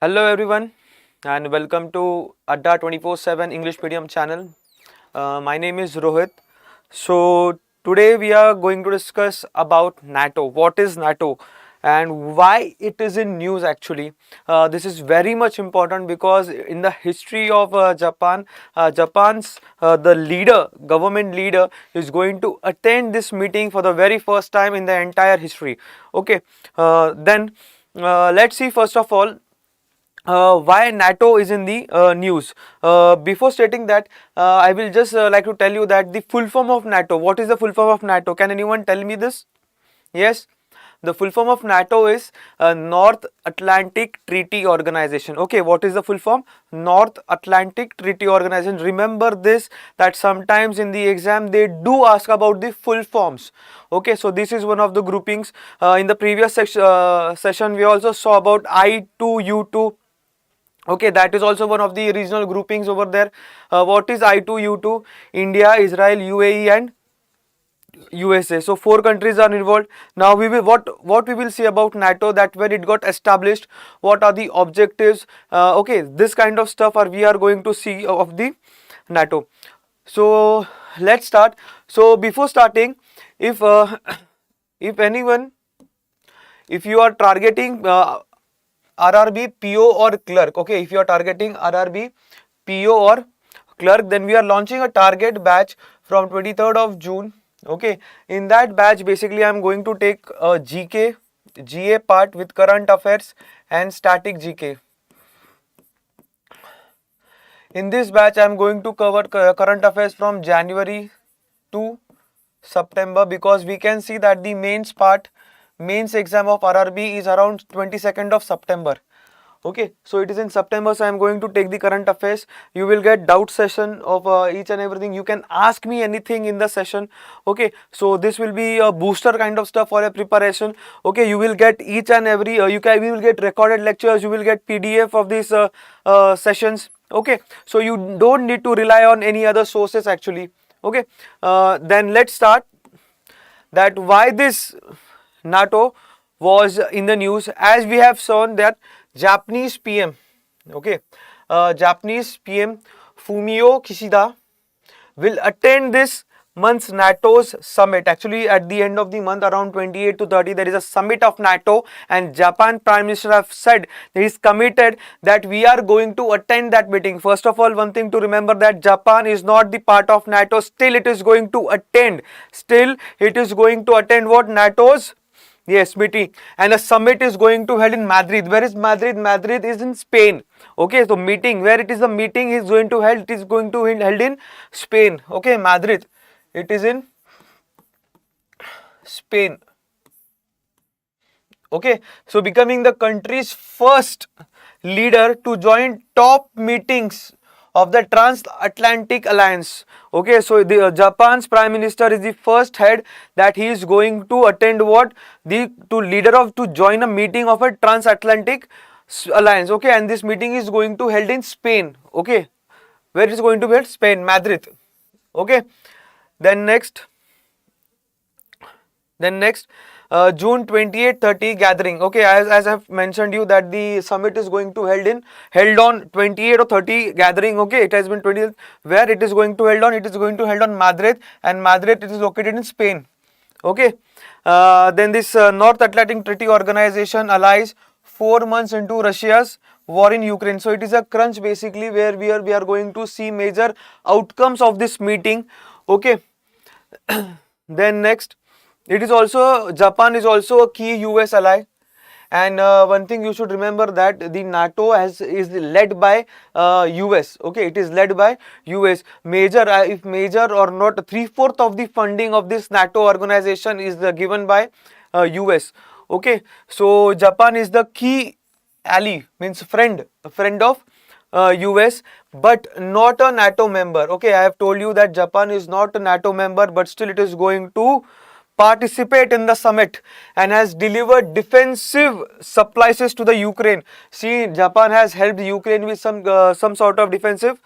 Hello everyone and welcome to Adda 24/7 English Medium channel. My name is Rohit. So today we are going to discuss about NATO. What is NATO and why it is in news actually. This is very much important because in the history of Japan, Japan's the leader, government leader is going to attend this meeting for the very first time in the entire history. Okay, then let's see first of all why NATO is in the news. Before stating that, I will just like to tell you that the full form of NATO. What is the full form of NATO? Can anyone tell me this? Yes, the full form of NATO is North Atlantic Treaty Organization. Okay, what is the full form? North Atlantic Treaty Organization. Remember this, that sometimes in the exam they do ask about the full forms. Okay, so this is one of the groupings. In the previous session we also saw about I2U2. Okay, that is also one of the regional groupings over there. What is I2U2? India, Israel, UAE and USA. So 4 countries are involved. Now we will what we will see about NATO, that when it got established, what are the objectives? Okay, this kind of stuff we are going to see of the NATO. So let's start. So before starting, if if you are targeting RRB, PO or clerk, okay, if you are targeting RRB, PO or clerk, then we are launching a target batch from 23rd of June. Okay, in that batch basically I am going to take a GK, GA part with current affairs and static GK. In this batch I am going to cover current affairs from January to September, because we can see that the mains exam of RRB is around 22nd of September. Okay, so it is in September, so I am going to take the current affairs. You will get doubt session of each and everything. You can ask me anything in the session. Okay, so this will be a booster kind of stuff for a preparation. Okay, you will get each and every we will get recorded lectures, you will get PDF of these sessions. Okay, so you don't need to rely on any other sources actually. Okay, then let's start that why this NATO was in the news. As we have shown that Japanese PM, okay, Japanese PM Fumio Kishida will attend this month's NATO's summit. Actually, at the end of the month, around 28 to 30, there is a summit of NATO, and Japan Prime Minister have said that he is committed that we are going to attend that meeting. First of all, one thing to remember, that Japan is not the part of NATO. Still, it is going to attend. Still, it is going to attend what? NATO's meeting, and a summit is going to held in Madrid. Where is Madrid? Madrid is in Spain. Okay, so meeting, where it is the meeting is going to held, it is going to held in Spain. Okay, Madrid, it is in Spain. Okay, so becoming the country's first leader to join top meetings of the Transatlantic Alliance. Okay, so the Japan's Prime Minister is the first head that he is going to attend what? To join a meeting of a Transatlantic Alliance. Okay, and this meeting is going to held in Spain. Okay, where it is going to be held? Spain, Madrid. Okay, then next June 28-30 gathering. Okay, as I have mentioned you that the summit is going to held on 28 or 30 gathering. Okay, it has been 20. Where it is going to held on? It is going to held on Madrid, and Madrid it is located in Spain. Okay, then this North Atlantic Treaty Organization allies 4 months into Russia's war in Ukraine. So it is a crunch basically where we are going to see major outcomes of this meeting. Okay, then next, it is also, Japan is also a key US ally, and one thing you should remember, that the NATO is led by US. Okay, it is led by US. Major, if major or not, 3/4 of the funding of this NATO organization is given by US. Okay, so Japan is the key ally, means friend of US, but not a NATO member. Okay, I have told you that Japan is not a NATO member, but still it is going to participate in the summit and has delivered defensive supplies to the Ukraine. See, Japan has helped Ukraine with some sort of defensive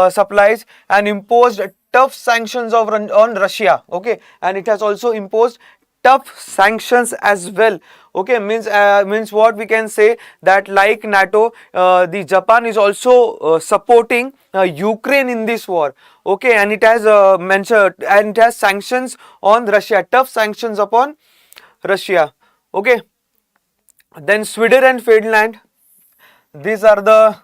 supplies and imposed tough sanctions on Russia. Okay, and it has also imposed tough sanctions as well. Okay, means what we can say, that like NATO, the Japan is also supporting Ukraine in this war. Okay, and it has mentioned, and it has sanctions on Russia, tough sanctions upon Russia. Okay, then Sweden and Finland, these are the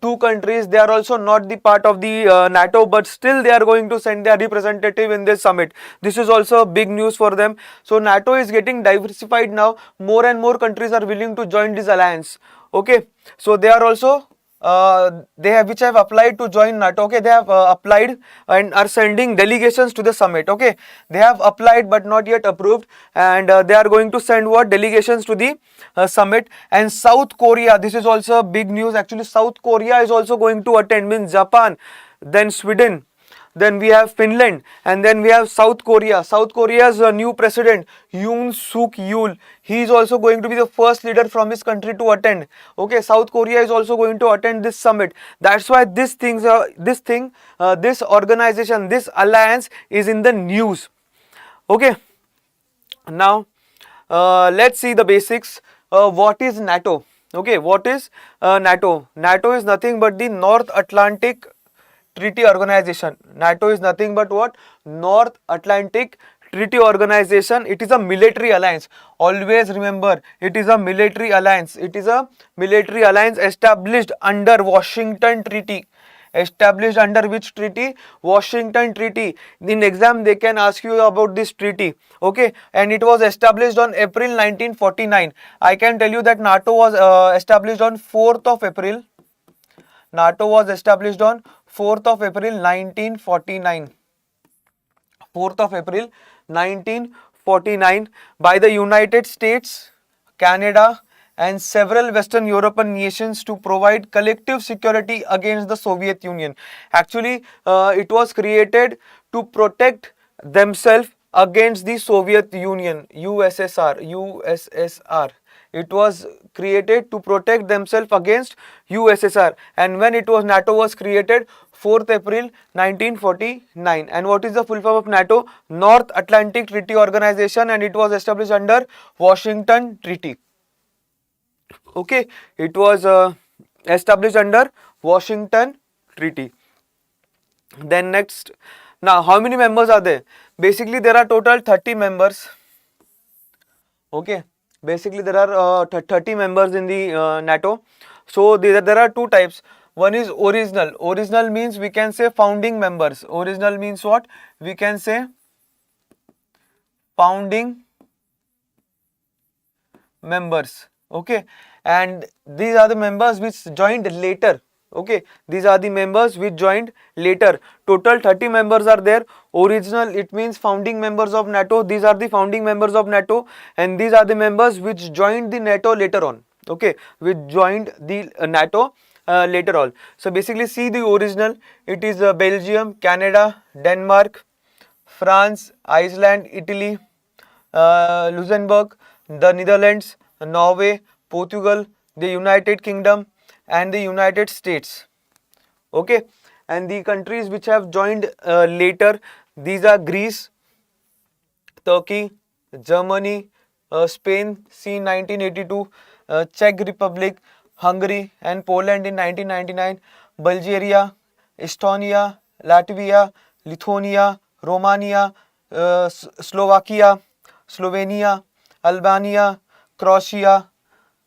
two countries. They are also not the part of the NATO, but still they are going to send their representative in this summit. This is also big news for them. So NATO is getting diversified now. More and more countries are willing to join this alliance. Okay, so they are also they have, which have applied to join NATO. Okay, they have applied and are sending delegations to the summit. Okay, they have applied but not yet approved, and they are going to send what, delegations to the summit. And South Korea, this is also big news actually. South Korea is also going to attend, means Japan, then Sweden, then we have Finland, and then we have South Korea. South Korea's new president, Yoon Suk Yeol, he is also going to be the first leader from his country to attend. Okay, South Korea is also going to attend this summit. That's why this organization, this alliance is in the news. Okay, now let's see the basics. What is NATO? Okay, what is NATO? NATO is nothing but the North Atlantic Treaty Organization. NATO is nothing but what? North Atlantic Treaty Organization. It is a military alliance. Always remember, it is a military alliance. It is a military alliance established under Washington Treaty. Established under which treaty? Washington Treaty. In exam they can ask you about this treaty. Okay, and it was established on April 1949. I can tell you that NATO was established on 4th of April. NATO was established on 4th of April 1949. 4th of April 1949 by the United States, Canada, and several Western European nations to provide collective security against the Soviet Union. Actually, it was created to protect themselves against the Soviet Union, USSR. It was created to protect themselves against USSR. And when it was, NATO was created 4th April 1949. And what is the full form of NATO? North Atlantic Treaty Organization, and it was established under Washington Treaty. Okay, it was established under Washington Treaty. Then next, now how many members are there? Basically there are total 30 members. Okay, basically there are 30 members in the NATO. So there are two types. One is original. Original means we can say founding members. Original means what? We can say founding members. Okay, and these are the members which joined later. Okay, these are the members which joined later. Total 30 members are there. Original, it means founding members of NATO. These are the founding members of NATO, and these are the members which joined the NATO later on. Okay, which joined the NATO later on. So basically see the original. It is Belgium, Canada, Denmark, France, Iceland, Italy, Luxembourg, the Netherlands, Norway, Portugal, the United Kingdom, and the United States. Okay, and the countries which have joined later, these are Greece, Turkey, Germany, Spain, in 1982, Czech Republic, Hungary, and Poland in 1999, Bulgaria, Estonia, Latvia, Lithuania, Romania, Slovakia, Slovenia, Albania, Croatia.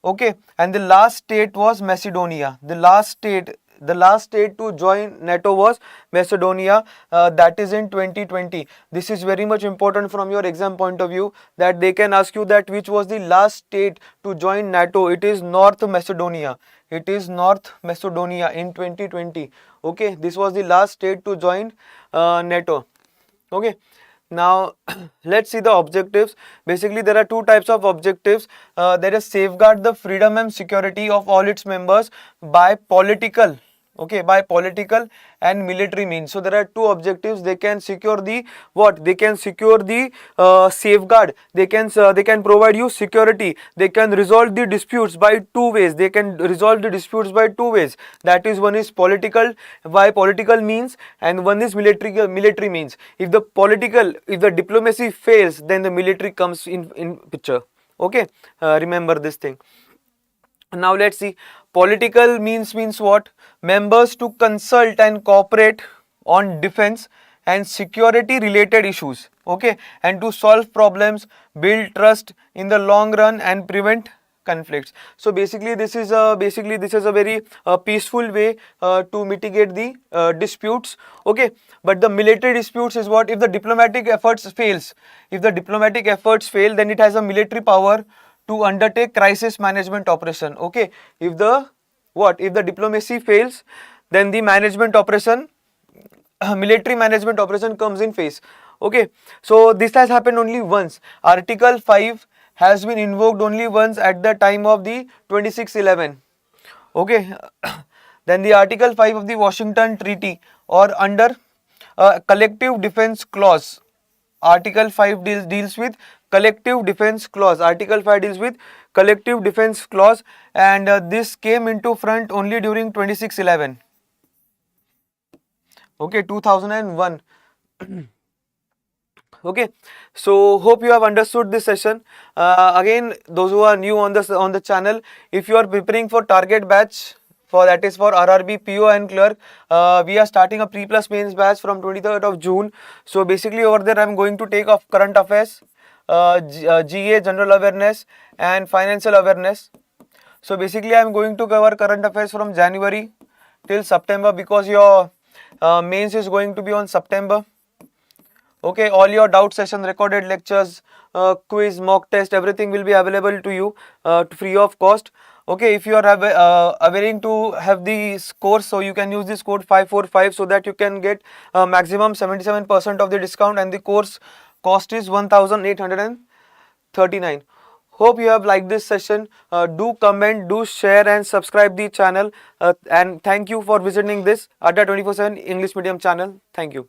Okay, and the last state was Macedonia. The last state to join NATO was Macedonia. That is in 2020. This is very much important from your exam point of view, that they can ask you that which was the last state to join NATO. It is North Macedonia. It is North Macedonia in 2020. Okay, this was the last state to join NATO. Okay. Now let's see the objectives. Basically there are two types of objectives. There is safeguard the freedom and security of all its members by political Okay, by political and military means. So there are two objectives. They can secure the what? They can secure the safeguard. They can provide you security. They can resolve the disputes by two ways. They can resolve the disputes by two ways. That is, one is political, by political means, and one is military means. If the diplomacy fails, then the military comes in picture. Okay, remember this thing. Now let's see. Political means what? Members to consult and cooperate on defense and security related issues. Okay, and to solve problems, build trust in the long run, and prevent conflicts. So basically this is a very peaceful way to mitigate the disputes. Okay, but the military disputes is what? If the diplomatic efforts fails, then it has a military power to undertake crisis management operation. Okay, if the diplomacy fails, then the management operation, military management operation comes in phase. Okay, so this has happened only once. Article 5 has been invoked only once at the time of the 2611. Okay, then the Article 5 of the Washington Treaty, or under collective defense clause. Article 5 deals with collective defense clause. Article 5 deals with collective defense clause, and this came into front only during 2611. Okay, 2001. Okay, so hope you have understood this session. Again, those who are new on the channel, if you are preparing for target batch, that is for RRB, PO and clerk, we are starting a pre-plus mains batch from 23rd of June. So basically over there I am going to take off current affairs, GA, general awareness, and financial awareness. So basically I am going to cover current affairs from January till September, because your mains is going to be on September. Okay, all your doubt session, recorded lectures, quiz, mock test, everything will be available to you free of cost. Okay, if you are willing to have this course, so you can use this code 545, so that you can get maximum 77% of the discount, and the course cost is 1839. Hope you have liked this session. Do comment, do share and subscribe the channel, and thank you for visiting this Adda 24/7 English medium channel. Thank you.